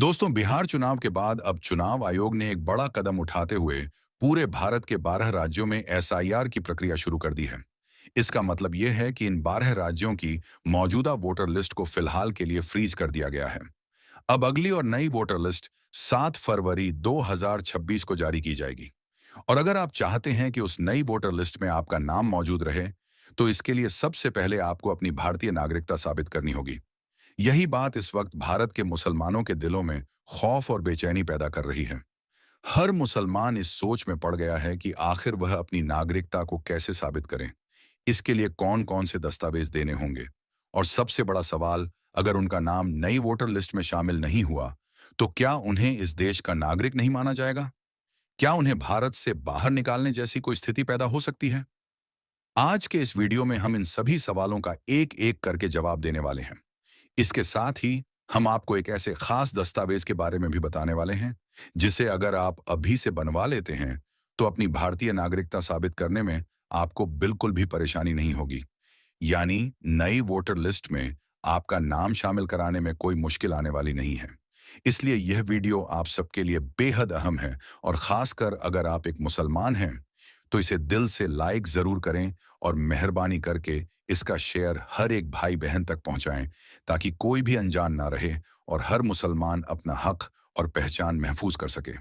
दोस्तों, बिहार चुनाव के बाद अब चुनाव आयोग ने एक बड़ा कदम उठाते हुए पूरे भारत के 12 राज्यों में एसआईआर की प्रक्रिया शुरू कर दी है। इसका मतलब यह है कि इन 12 राज्यों की मौजूदा वोटर लिस्ट को फिलहाल के लिए फ्रीज कर दिया गया है। अब अगली और नई वोटर लिस्ट 7 फरवरी 2026 को जारी की जाएगी। और अगर आप चाहते हैं कि उस नई वोटर लिस्ट में आपका नाम मौजूद रहे, तो इसके लिए सबसे पहले आपको अपनी भारतीय नागरिकता साबित करनी होगी। यही बात इस वक्त भारत के मुसलमानों के दिलों में खौफ और बेचैनी पैदा कर रही है। हर मुसलमान इस सोच में पड़ गया है कि आखिर वह अपनी नागरिकता को कैसे साबित करें, इसके लिए कौन कौन से दस्तावेज देने होंगे। और सबसे बड़ा सवाल, अगर उनका नाम नई वोटर लिस्ट में शामिल नहीं हुआ, तो क्या उन्हें इस देश का नागरिक नहीं माना जाएगा? क्या उन्हें भारत से बाहर निकालने जैसी कोई स्थिति पैदा हो सकती है? आज के इस वीडियो में हम इन सभी सवालों का एक एक करके जवाब देने वाले हैं। इसके साथ ही हम आपको एक ऐसे खास दस्तावेज के बारे में भी बताने वाले हैं, जिसे अगर आप अभी से बनवा लेते हैं, तो अपनी भारतीय नागरिकता साबित करने में आपको बिल्कुल भी परेशानी नहीं होगी। यानी नई वोटर लिस्ट में आपका नाम शामिल कराने में कोई मुश्किल आने वाली नहीं है। इसलिए यह वीडियो आप सबके लिए बेहद अहम है, और खासकर अगर आप एक मुसलमान हैं, तो इसे दिल से लाइक जरूर करें और मेहरबानी करके इसका शेयर हर एक भाई बहन तक पहुंचाएं, ताकि कोई भी अनजान ना रहे और हर मुसलमान अपना हक और पहचान महफूज कर सके।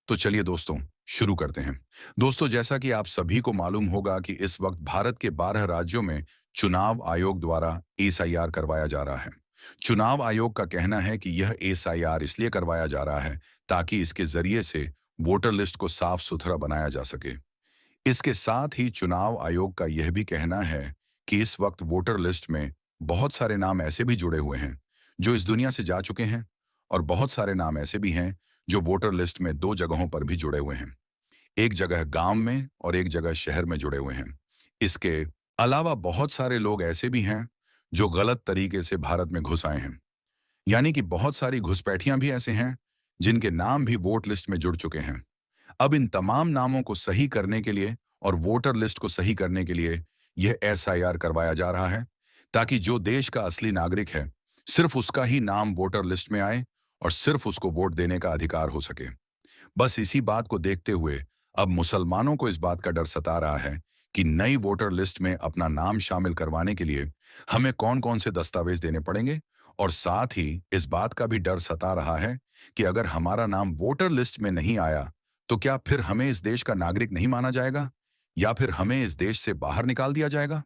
तो चलिए दोस्तों, शुरू करते हैं। दोस्तों, जैसा कि आप सभी को मालूम होगा कि इस वक्त भारत के 12 राज्यों में चुनाव आयोग द्वारा एसआईआर करवाया जा रहा है। चुनाव आयोग का कहना है कि यह एसआईआर इसलिए करवाया जा रहा है ताकि इसके जरिए से वोटर लिस्ट को साफ सुथरा बनाया जा सके। इसके साथ ही चुनाव आयोग का यह भी कहना है कि इस वक्त वोटर लिस्ट में बहुत सारे नाम ऐसे भी जुड़े हुए हैं जो इस दुनिया से जा चुके हैं, और बहुत सारे नाम ऐसे भी हैं जो वोटर लिस्ट में दो जगहों पर भी जुड़े हुए हैं। एक जगह गांव में और एक जगह शहर में जुड़े हुए हैं। इसके अलावा बहुत सारे लोग ऐसे भी हैं जो गलत तरीके से भारत में घुस आए हैं। यानी कि बहुत सारी घुसपैठियां भी ऐसे हैं जिनके नाम भी वोट लिस्ट में जुड़ चुके हैं। अब इन तमाम नामों को सही करने के लिए और वोटर लिस्ट को सही करने के लिए यह एसआईआर करवाया जा रहा है, ताकि जो देश का असली नागरिक है, सिर्फ उसका ही नाम वोटर लिस्ट में आए और सिर्फ उसको वोट देने का अधिकार हो सके। बस इसी बात को देखते हुए अब मुसलमानों को इस बात का डर सता रहा है कि नई वोटर लिस्ट में अपना नाम शामिल करवाने के लिए हमें कौन कौन से दस्तावेज देने पड़ेंगे, और साथ ही इस बात का भी डर सता रहा है कि अगर हमारा नाम वोटर लिस्ट में नहीं आया, तो क्या फिर हमें इस देश का नागरिक नहीं माना जाएगा, या फिर हमें इस देश से बाहर निकाल दिया जाएगा?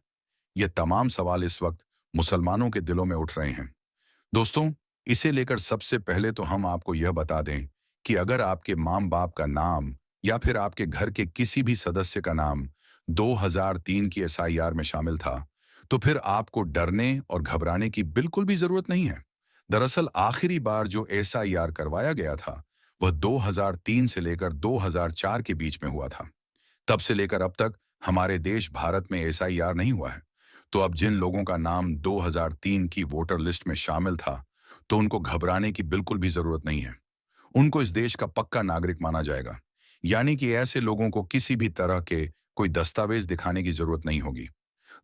ये तमाम सवाल इस वक्त मुसलमानों के दिलों में उठ रहे हैं। दोस्तों, इसे लेकर सबसे पहले तो हम आपको यह बता दें कि अगर आपके माँ बाप का नाम या फिर आपके घर के किसी भी सदस्य का नाम 2003 की एसआईआर में शामिल था, तो फिर आपको डरने और घबराने की बिल्कुल भी जरूरत नहीं है। दरअसल आखिरी बार जो एसआईआर करवाया गया था, वह 2003 से लेकर 2004 के बीच में हुआ था। तब से लेकर अब तक हमारे देश भारत में एसआईआर नहीं हुआ है। तो अब जिन लोगों का नाम 2003 की वोटर लिस्ट में शामिल था, तो उनको घबराने की बिल्कुल भी जरूरत नहीं है। उनको इस देश का पक्का नागरिक माना जाएगा। यानी कि ऐसे लोगों को किसी भी तरह के कोई दस्तावेज दिखाने की जरूरत नहीं होगी।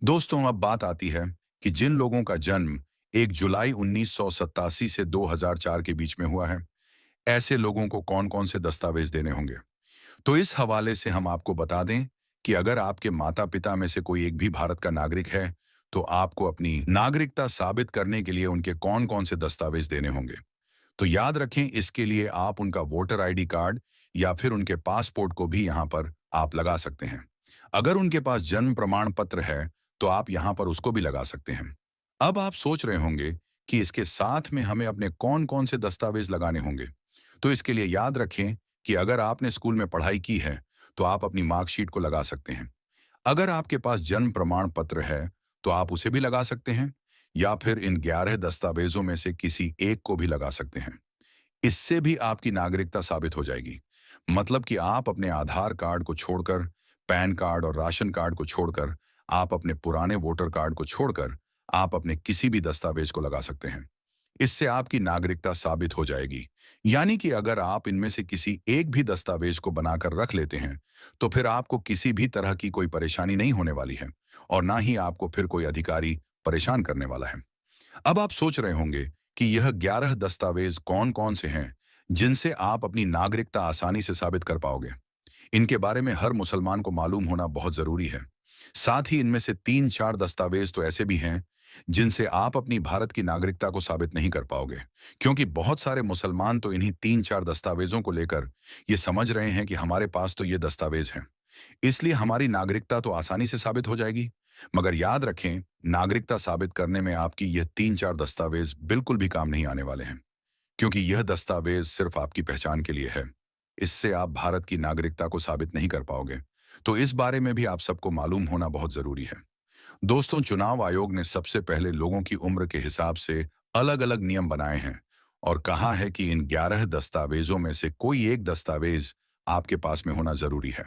दोस्तों, अब बात आती है कि जिन लोगों का जन्म 1 जुलाई 1987 से 2004 के बीच में हुआ है, ऐसे लोगों को कौन कौन से दस्तावेज देने होंगे। तो इस हवाले से हम आपको बता दें कि अगर आपके माता पिता में से कोई एक भी भारत का नागरिक है, तो आपको अपनी नागरिकता साबित करने के लिए उनके कौन कौन से दस्तावेज देने होंगे। तो याद रखें, इसके लिए आप उनका वोटर आईडी कार्ड या फिर उनके पासपोर्ट को भी यहाँ पर आप लगा सकते हैं। अगर उनके पास जन्म प्रमाण पत्र है, तो आप यहाँ पर उसको भी लगा सकते हैं। अब आप सोच रहे होंगे कि इसके साथ में हमें अपने कौन कौन से दस्तावेज लगाने होंगे। तो इसके लिए याद रखें कि अगर आपने स्कूल में पढ़ाई की है, तो आप अपनी मार्कशीट को लगा सकते हैं। अगर आपके पास जन्म प्रमाण पत्र है, तो आप उसे भी लगा सकते हैं, या फिर इन 11 दस्तावेजों में से किसी एक को भी लगा सकते हैं। इससे भी आपकी नागरिकता साबित हो जाएगी। मतलब कि आप अपने आधार कार्ड को छोड़कर, पैन कार्ड और राशन कार्ड को छोड़कर, आप अपने पुराने वोटर कार्ड को छोड़कर, आप अपने किसी भी दस्तावेज को लगा सकते हैं। इससे आपकी नागरिकता साबित हो जाएगी। यानी कि अगर आप इनमें से किसी एक भी दस्तावेज को बनाकर रख लेते हैं, तो फिर आपको किसी भी तरह की कोई परेशानी नहीं होने वाली है, और ना ही आपको फिर कोई अधिकारी परेशान करने वाला है। अब आप सोच रहे होंगे कि यह 11 दस्तावेज कौन कौन से हैं, जिनसे आप अपनी नागरिकता आसानी से साबित कर पाओगे। इनके बारे में हर मुसलमान को मालूम होना बहुत जरूरी है। साथ ही इनमें से 3-4 दस्तावेज तो ऐसे भी हैं जिनसे आप अपनी भारत की नागरिकता को साबित नहीं कर पाओगे, क्योंकि बहुत सारे मुसलमान तो इन्हीं 3-4 दस्तावेजों को लेकर ये समझ रहे हैं कि हमारे पास तो ये दस्तावेज हैं, इसलिए हमारी नागरिकता तो आसानी से साबित हो जाएगी। मगर याद रखें, नागरिकता साबित करने में आपकी यह 3-4 दस्तावेज बिल्कुल भी काम नहीं आने वाले हैं, क्योंकि यह दस्तावेज सिर्फ आपकी पहचान के लिए है। इससे आप भारत की नागरिकता को साबित नहीं कर पाओगे। तो इस बारे में भी आप सबको मालूम होना बहुत जरूरी है। दोस्तों, चुनाव आयोग ने सबसे पहले लोगों की उम्र के हिसाब से अलग-अलग नियम बनाए हैं और कहा है कि इन 11 दस्तावेजों में से कोई एक दस्तावेज आपके पास में होना जरूरी है।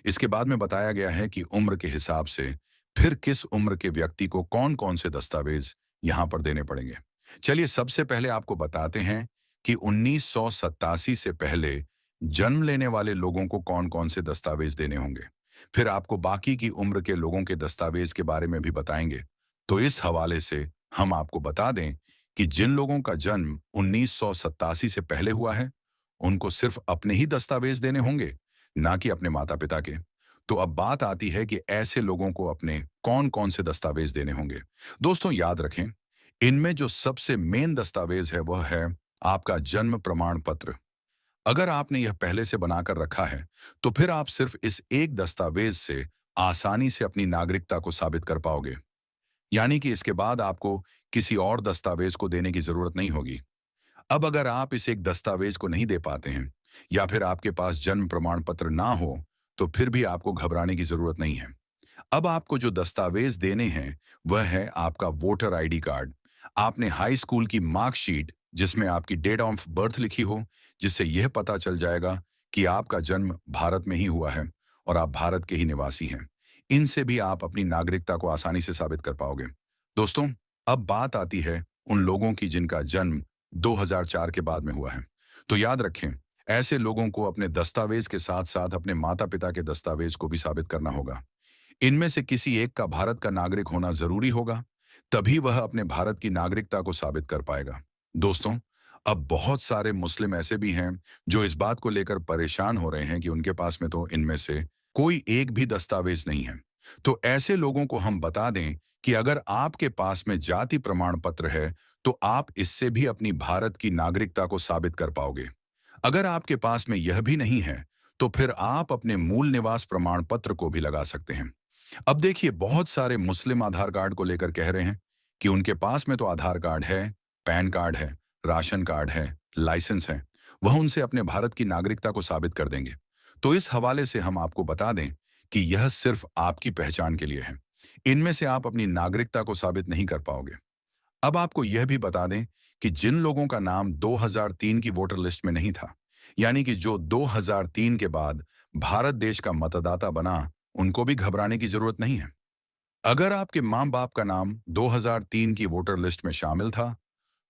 इसके बाद में बताया गया है कि उम्र के हिसाब से फिर किस उम्र के व्यक्ति को कौन-कौन से दस्तावेज यहां पर देने पड़ेंगे। चलिए सबसे पहले आपको बताते हैं कि 1987 से पहले जन्म लेने वाले लोगों को कौन-कौन से दस्तावेज देने होंगे। फिर आपको बाकी की उम्र के लोगों के दस्तावेज के बारे में भी बताएंगे। तो इस हवाले से हम आपको बता दें कि जिन लोगों का जन्म 1987 से पहले हुआ है, उनको सिर्फ अपने ही दस्तावेज देने होंगे, ना कि अपने माता-पिता के। तो अब बात आती है कि ऐसे लोगों को अपने कौन-कौन से दस्तावेज देने होंगे। दोस्तों याद रखें, इनमें जो सबसे मेन दस्तावेज है वह है आपका जन्म प्रमाण पत्र। अगर आपने यह पहले से बनाकर रखा है, तो फिर आप सिर्फ इस एक दस्तावेज से आसानी से अपनी नागरिकता को साबित कर पाओगे। यानी कि इसके बाद आपको किसी और दस्तावेज को देने की जरूरत नहीं होगी। अब अगर आप इस एक दस्तावेज को नहीं दे पाते हैं या फिर आपके पास जन्म प्रमाण पत्र ना हो, तो फिर भी आपको घबराने की जरूरत नहीं है। अब आपको जो दस्तावेज देने हैं वह है आपका वोटर आईडी कार्ड, आपने हाई स्कूल की मार्कशीट जिसमें आपकी डेट ऑफ बर्थ लिखी हो, जिससे यह पता चल जाएगा कि आपका जन्म भारत में ही हुआ है और आप भारत के ही निवासी हैं। इनसे भी आप अपनी नागरिकता को आसानी से साबित कर पाओगे। दोस्तों, अब बात आती है उन लोगों की जिनका जन्म 2004 के बाद में हुआ है। तो याद रखें, ऐसे लोगों को अपने दस्तावेज के साथ साथ अपने माता पिता के दस्तावेज को भी साबित करना होगा। इनमें से किसी एक का भारत का नागरिक होना जरूरी होगा, तभी वह अपने भारत की नागरिकता को साबित कर पाएगा। दोस्तों, अब बहुत सारे मुस्लिम ऐसे भी हैं जो इस बात को लेकर परेशान हो रहे हैं कि उनके पास में तो इनमें से कोई एक भी दस्तावेज नहीं है। तो ऐसे लोगों को हम बता दें कि अगर आपके पास में जाति प्रमाण पत्र है, तो आप इससे भी अपनी भारत की नागरिकता को साबित कर पाओगे। अगर आपके पास में यह भी नहीं है, तो फिर आप अपने मूल निवास प्रमाण पत्र को भी लगा सकते हैं। अब देखिए, बहुत सारे मुस्लिम आधार कार्ड को लेकर कह रहे हैं कि उनके पास में तो आधार कार्ड है, पैन कार्ड है, राशन कार्ड है, लाइसेंस है, वह उनसे अपने भारत की नागरिकता को साबित कर देंगे। तो इस हवाले से हम आपको बता दें कि यह सिर्फ आपकी पहचान के लिए है। इनमें से आप अपनी नागरिकता को साबित नहीं कर पाओगे। अब आपको यह भी बता दें कि जिन लोगों का नाम 2003 की वोटर लिस्ट में नहीं था, यानी कि जो 2003 के बाद भारत देश का मतदाता बना, उनको भी घबराने की जरूरत नहीं है। अगर आपके माँ बाप का नाम 2003 की वोटर लिस्ट में शामिल था,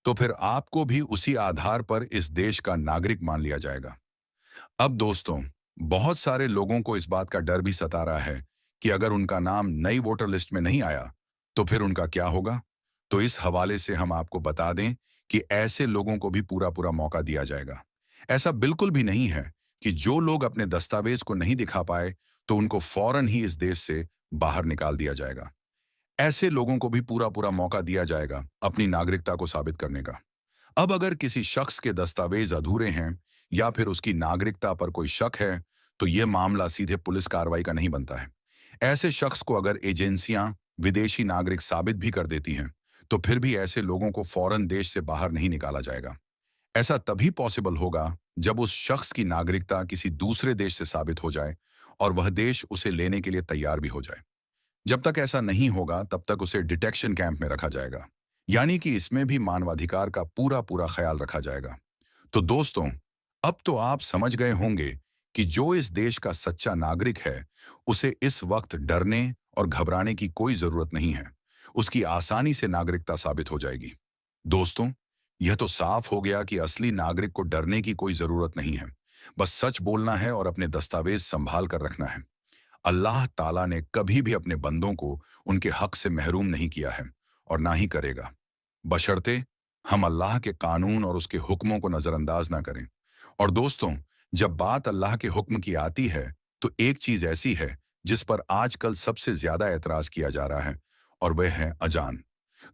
तो फिर आपको भी उसी आधार पर इस देश का नागरिक मान लिया जाएगा। अब दोस्तों, बहुत सारे लोगों को इस बात का डर भी सता रहा है कि अगर उनका नाम नई वोटर लिस्ट में नहीं आया, तो फिर उनका क्या होगा। तो इस हवाले से हम आपको बता दें कि ऐसे लोगों को भी पूरा पूरा मौका दिया जाएगा। ऐसा बिल्कुल भी नहीं है कि जो लोग अपने दस्तावेज को नहीं दिखा पाए, तो उनको फौरन ही इस देश से बाहर निकाल दिया जाएगा। ऐसे लोगों को भी पूरा पूरा मौका दिया जाएगा अपनी नागरिकता को साबित करने का। अब अगर किसी शख्स के दस्तावेज अधूरे हैं या फिर उसकी नागरिकता पर कोई शक है, तो यह मामला सीधे पुलिस कार्रवाई का नहीं बनता है। ऐसे शख्स को अगर एजेंसियां विदेशी नागरिक साबित भी कर देती हैं, तो फिर भी ऐसे लोगों को फौरन देश से बाहर नहीं निकाला जाएगा। ऐसा तभी पॉसिबल होगा जब उस शख्स की नागरिकता किसी दूसरे देश से साबित हो जाए और वह देश उसे लेने के लिए तैयार भी हो जाए। जब तक ऐसा नहीं होगा, तब तक उसे डिटेक्शन कैंप में रखा जाएगा, यानी कि इसमें भी मानवाधिकार का पूरा पूरा ख्याल रखा जाएगा। तो दोस्तों, अब तो आप समझ गए होंगे कि जो इस देश का सच्चा नागरिक है, उसे इस वक्त डरने और घबराने की कोई जरूरत नहीं है। उसकी आसानी से नागरिकता साबित हो जाएगी। दोस्तों, यह तो साफ हो गया कि असली नागरिक को डरने की कोई जरूरत नहीं है। बस सच बोलना है और अपने दस्तावेज संभाल कर रखना है। अल्लाह ताला ने कभी भी अपने बंदों को उनके हक से महरूम नहीं किया है और ना ही करेगा, बशर्ते हम अल्लाह के कानून और उसके हुक्मों को नजरअंदाज ना करें। और दोस्तों, जब बात अल्लाह के हुक्म की आती है, तो एक चीज ऐसी है जिस पर आजकल सबसे ज्यादा एतराज किया जा रहा है, और वह है अजान।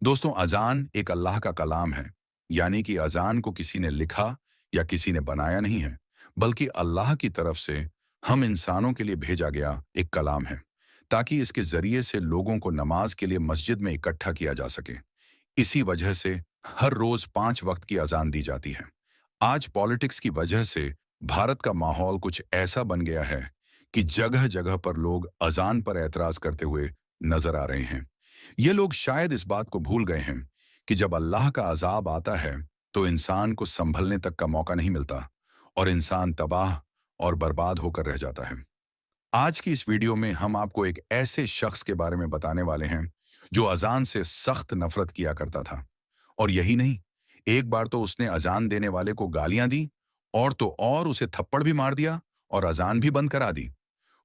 दोस्तों, अजान एक अल्लाह का कलाम है, यानी कि अजान को किसी ने लिखा या किसी ने बनाया नहीं है, बल्कि अल्लाह की तरफ से हम इंसानों के लिए भेजा गया एक कलाम है, ताकि इसके जरिए से लोगों को नमाज के लिए मस्जिद में इकट्ठा किया जा सके। इसी वजह से हर रोज 5 वक्त की अजान दी जाती है। आज पॉलिटिक्स की वजह से भारत का माहौल कुछ ऐसा बन गया है कि जगह जगह पर लोग अजान पर एतराज करते हुए नजर आ रहे हैं। ये लोग शायद इस बात को भूल गए हैं कि जब अल्लाह का अजाब आता है तो इंसान को संभलने तक का मौका नहीं मिलता, और इंसान तबाह और बर्बाद होकर रह जाता है। आज की इस वीडियो में हम आपको एक ऐसे शख्स के बारे में बताने वाले हैं जो अजान से सख्त नफरत किया करता था। और यही नहीं, एक बार तो उसने अजान देने वाले को गालियां दी, और तो और उसे थप्पड़ भी मार दिया और अजान भी बंद करा दी।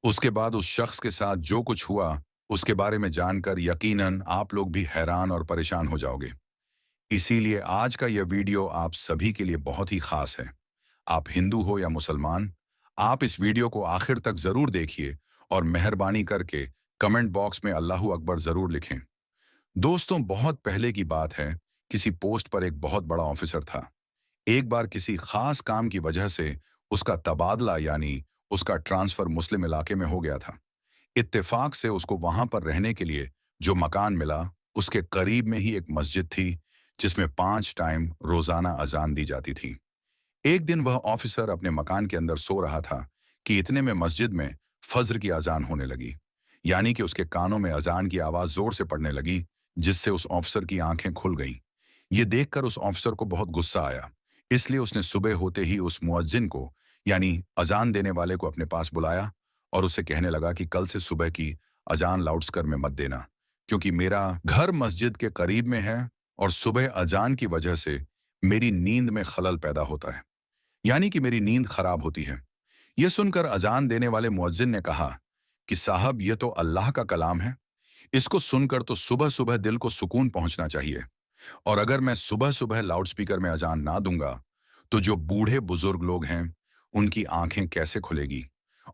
उसके बाद उस शख्स के साथ जो कुछ हुआ, उसके बारे में जानकर यकीनन आप लोग भी हैरान और परेशान हो जाओगे। इसीलिए आज का यह वीडियो आप सभी के लिए बहुत ही खास है। आप हिंदू हो या मुसलमान, आप इस वीडियो को आखिर तक जरूर देखिए, और मेहरबानी करके कमेंट बॉक्स में अल्लाहू अकबर जरूर लिखें। दोस्तों, बहुत पहले की बात है, किसी पोस्ट पर एक बहुत बड़ा ऑफिसर था। एक बार किसी खास काम की वजह से उसका तबादला यानी उसका ट्रांसफर मुस्लिम इलाके में हो गया था। इत्तेफाक से उसको वहां पर रहने के लिए जो मकान मिला, उसके करीब में ही एक मस्जिद थी जिसमें 5 टाइम रोजाना अजान दी जाती थी। एक दिन वह ऑफिसर अपने मकान के अंदर सो रहा था कि इतने में मस्जिद में फज्र की अजान होने लगी, यानी कि उसके कानों में अजान की आवाज जोर से पड़ने लगी, जिससे उस ऑफिसर की आंखें खुल गईं। ये देखकर उस ऑफिसर को बहुत गुस्सा आया, इसलिए उसने सुबह होते ही उस मुअज्जिन को यानी अजान देने वाले को अपने पास बुलाया और उससे कहने लगा कि कल से सुबह की अजान लाउडस्पीकर में मत देना, क्योंकि मेरा घर मस्जिद के करीब में है और सुबह अजान की वजह से मेरी नींद में खलल पैदा होता है, यानी कि मेरी नींद खराब होती है। यह सुनकर अजान देने वाले मुअज्जिन ने कहा कि साहब, यह तो अल्लाह का कलाम है, इसको सुनकर तो सुबह सुबह दिल को सुकून पहुंचना चाहिए, और अगर मैं सुबह सुबह लाउडस्पीकर में अजान ना दूंगा तो जो बूढ़े बुजुर्ग लोग हैं उनकी आंखें कैसे खुलेगी।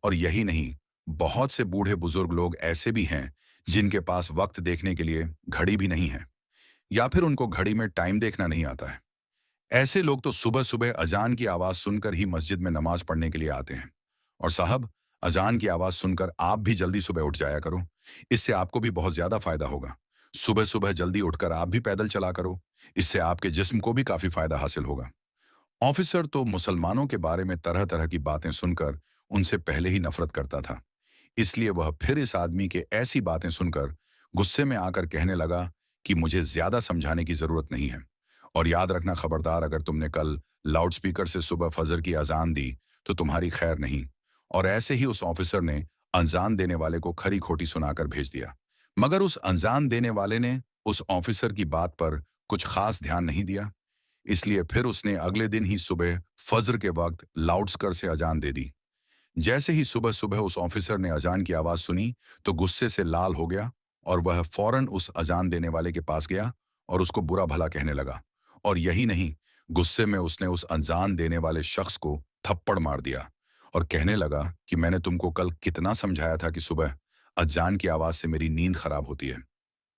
और यही नहीं, बहुत से बूढ़े बुजुर्ग लोग ऐसे भी हैं जिनके पास वक्त देखने के लिए घड़ी भी नहीं है, या फिर उनको घड़ी में टाइम देखना नहीं आता है। ऐसे लोग तो सुबह सुबह अजान की आवाज सुनकर ही मस्जिद में नमाज पढ़ने के लिए आते हैं। और साहब, अजान की आवाज सुनकर आप भी जल्दी सुबह उठ जाया करो, इससे आपको भी बहुत ज्यादा फायदा होगा। सुबह सुबह जल्दी उठकर आप भी पैदल चला करो, इससे आपके जिस्म को भी काफी फायदा हासिल होगा। ऑफिसर तो मुसलमानों के बारे में तरह तरह की बातें सुनकर उनसे पहले ही नफरत करता था, इसलिए वह फिर इस आदमी के ऐसी बातें सुनकर गुस्से में आकर कहने लगा कि मुझे ज्यादा समझाने की जरूरत नहीं है, और याद रखना खबरदार, अगर तुमने कल लाउडस्पीकर से सुबह फजर की अजान दी तो तुम्हारी खैर नहीं। और ऐसे ही उस ऑफिसर ने अजान देने वाले को खरी खोटी सुनाकर भेज दिया। मगर उस अजान देने वाले ने उस ऑफिसर की बात पर कुछ खास ध्यान नहीं दिया, इसलिए फिर उसने अगले दिन ही सुबह फजर के वक्त लाउडस्पीकर से अजान दे दी। जैसे ही सुबह सुबह उस ऑफिसर ने अजान की आवाज सुनी तो गुस्से से लाल हो गया, और वह फौरन उस अजान देने वाले के पास गया और उसको बुरा भला कहने लगा। और यही नहीं, गुस्से में उसने उस अजान देने वाले शख्स को थप्पड़ मार दिया और कहने लगा कि मैंने तुमको कल कितना समझाया था कि सुबह अजान की आवाज से मेरी नींद खराब होती है,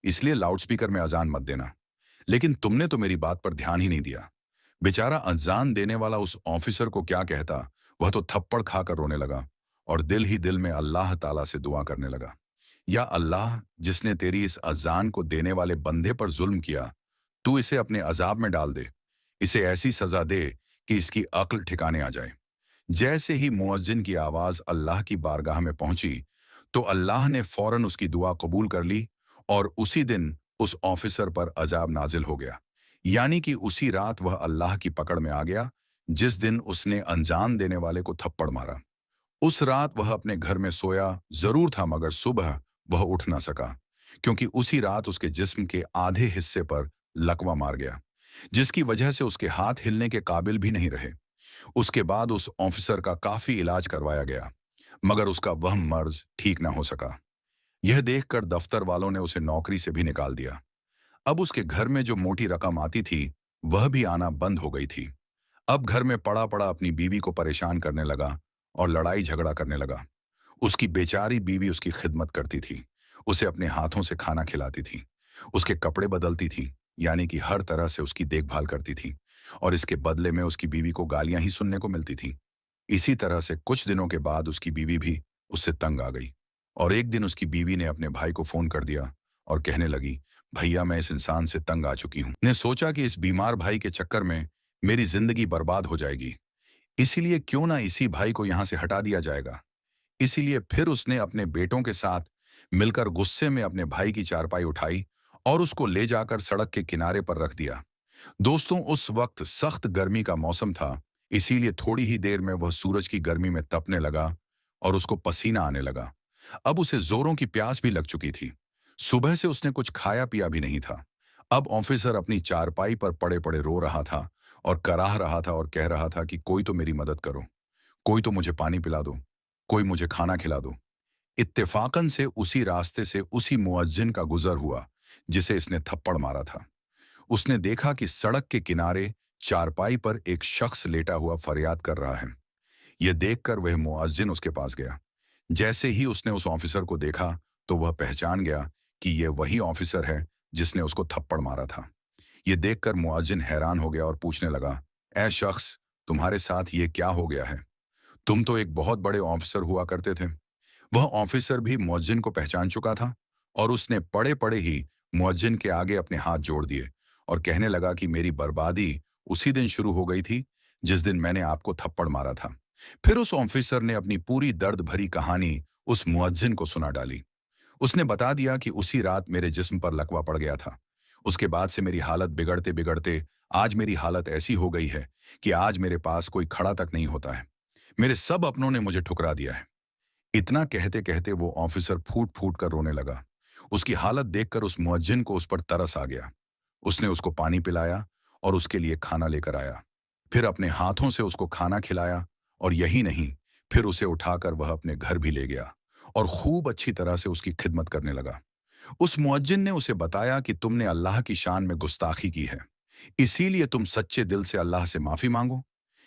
इसलिए लाउडस्पीकर में अजान मत देना, लेकिन तुमने तो मेरी बात पर ध्यान ही नहीं दिया। बेचारा अजान देने वाला उस ऑफिसर को क्या कहता, वह तो थप्पड़ खाकर रोने लगा और दिल ही दिल में अल्लाह ताला से दुआ करने लगा, या अल्लाह, जिसने तेरी इस अजान को देने वाले बंदे पर जुल्म किया, तू इसे अपने अजाब में डाल दे, इसे ऐसी सजा दे कि इसकी अक्ल ठिकाने आ जाए। जैसे ही मुअज्जिन की आवाज अल्लाह की बारगाह में पहुंची तो अल्लाह ने फौरन उसकी दुआ कबूल कर ली, और उसी दिन उस ऑफिसर पर अजाब नाजिल हो गया, यानी कि उसी रात वह अल्लाह की पकड़ में आ गया जिस दिन उसने अनजान देने वाले को थप्पड़ मारा। उस रात वह अपने घर में सोया जरूर था, मगर सुबह वह उठ ना सका, क्योंकि उसी रात उसके जिस्म के आधे हिस्से पर लकवा मार गया, जिसकी वजह से उसके हाथ हिलने के काबिल भी नहीं रहे। उसके बाद उस ऑफिसर का काफी इलाज करवाया गया, मगर उसका वह मर्ज ठीक ना हो सका। यह देखकर दफ्तर वालों ने उसे नौकरी से भी निकाल दिया। अब उसके घर में जो मोटी रकम आती थी वह भी आना बंद हो गई थी। अब घर में पड़ा पड़ा अपनी बीवी को परेशान करने लगा और लड़ाई झगड़ा करने लगा। उसकी बेचारी बीवी उसकी खिदमत करती थी, उसे अपने हाथों से खाना खिलाती थी, उसके कपड़े बदलती थी, यानी कि हर तरह से उसकी देखभाल करती थी, और इसके बदले में उसकी बीवी को गालियां ही सुनने को मिलती थी। इसी तरह से कुछ दिनों के बाद उसकी बीवी भी उससे तंग आ गई, और एक दिन उसकी बीवी ने अपने भाई को फोन कर दिया और कहने लगी, भैया मैं इस इंसान से तंग आ चुकी हूं। ने सोचा कि इस बीमार भाई के चक्कर में मेरी जिंदगी बर्बाद हो जाएगी, इसीलिए क्यों ना इसी भाई को यहां से हटा दिया जाएगा। इसीलिए फिर उसने अपने बेटों के साथ मिलकर गुस्से में अपने भाई की चारपाई उठाई और उसको ले जाकर सड़क के किनारे पर रख दिया। दोस्तों, उस वक्त सख्त गर्मी का मौसम था, इसीलिए थोड़ी ही देर में वह सूरज की गर्मी में तपने लगा और उसको पसीना आने लगा। अब उसे जोरों की प्यास भी लग चुकी थी। सुबह से उसने कुछ खाया पिया भी नहीं था। अब ऑफिसर अपनी चारपाई पर पड़े पड़े रो रहा था और कराह रहा था और कह रहा था कि कोई तो मेरी मदद करो, कोई तो मुझे पानी पिला दो, कोई मुझे खाना खिला दो। इत्तेफाकन से उसी रास्ते से उसी मुअज्जिन का गुजर हुआ जिसे इसने थप्पड़ मारा था। उसने देखा कि सड़क के किनारे चारपाई पर एक शख्स लेटा हुआ फरियाद कर रहा है। यह देखकर वह मुअज्जिन उसके पास गया। जैसे ही उसने उस ऑफिसर को देखा तो वह पहचान गया कि यह वही ऑफिसर है जिसने उसको थप्पड़ मारा था। यह देखकर मुअज्जिन हैरान हो गया और पूछने लगा, ऐ शख्स, तुम्हारे साथ ये क्या हो गया है? तुम तो एक बहुत बड़े ऑफिसर हुआ करते थे। वह ऑफिसर भी मुअज्जिन को पहचान चुका था और उसने पड़े पड़े ही मुअज्जिन के आगे अपने हाथ जोड़ दिए और कहने लगा कि मेरी बर्बादी उसी दिन शुरू हो गई थी जिस दिन मैंने आपको थप्पड़ मारा था। फिर उस ऑफिसर ने अपनी पूरी दर्द भरी कहानी उस मुअज्जिन को सुना डाली। उसने बता दिया कि उसी रात मेरे जिस्म पर लकवा पड़ गया था। उसके बाद से मेरी हालत बिगड़ते बिगड़ते आज मेरी हालत ऐसी हो गई है कि आज मेरे पास कोई खड़ा तक नहीं होता है। मेरे सब अपनों ने मुझे ठुकरा दिया है। इतना कहते कहते वो ऑफिसर फूट फूट कर रोने लगा। उसकी हालत देखकर उस मुअज्जिन को उस पर तरस आ गया। उसने उसको पानी पिलाया और उसके लिए खाना लेकर आया। फिर अपने हाथों से उसको खाना खिलाया, और यही नहीं, फिर उसे उठाकर वह अपने घर भी ले गया और खूब अच्छी तरह से उसकी खिदमत करने लगा। उस मुअज्जिन ने उसे बताया कि तुमने अल्लाह की शान में गुस्ताखी की है, इसीलिए तुम सच्चे दिल से अल्लाह से माफी मांगो।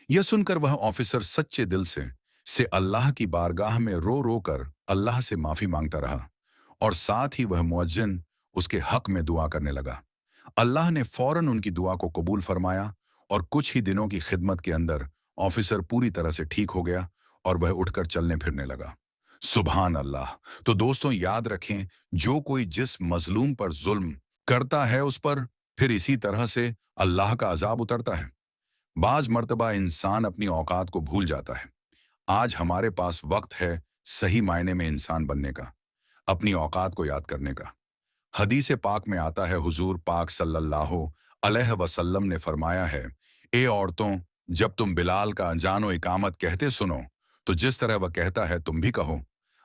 यह सुनकर वह ऑफिसर सच्चे दिल से अल्लाह की बारगाह में रो रो कर अल्लाह से माफी मांगता रहा, और साथ ही वह मुअज्जिन उसके हक में दुआ करने लगा। अल्लाह ने फौरन उनकी दुआ को कबूल फरमाया और कुछ ही दिनों की खिदमत के अंदर ऑफिसर पूरी तरह से ठीक हो गया और वह उठकर चलने फिरने लगा। सुभान अल्लाह। तो दोस्तों, याद रखें, जो कोई जिस मजलूम पर जुल्म करता है उस पर फिर इसी तरह से अल्लाह का अजाब उतरता है। बाज मर्तबा इंसान अपनी औकात को भूल जाता है। आज हमारे पास वक्त है सही मायने में इंसान बनने का, अपनी औकात को याद करने का। हदीस पाक में आता है, हुजूर पाक सल्लल्लाहु अलैहि वसल्लम ने फरमाया है, ए औरतों, जब तुम बिलाल का अजान व इकामत कहते सुनो तो जिस तरह वह कहता है तुम भी कहो।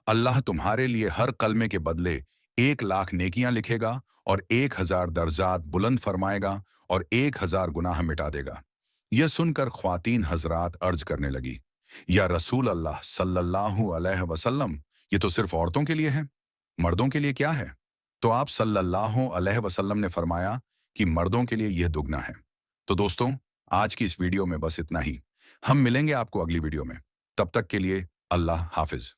अल्लाह तुम्हारे लिए हर कलमे के बदले 1,00,000 नेकियां लिखेगा और 1,000 दर्जात बुलंद फरमाएगा और 1,000 गुनाह मिटा देगा। यह सुनकर ख्वातीन हजरात अर्ज करने लगी, या रसूल अल्लाह सल्लल्लाहु अलैहि वसल्लम, ये तो सिर्फ औरतों के लिए है, मर्दों के लिए क्या है? तो आप सल्लल्लाहु अलैहि वसल्लम ने फरमाया कि मर्दों के लिए यह दुगना है। तो दोस्तों, आज की इस वीडियो में बस इतना ही। हम मिलेंगे आपको अगली वीडियो में। तब तक के लिए अल्लाह हाफिज।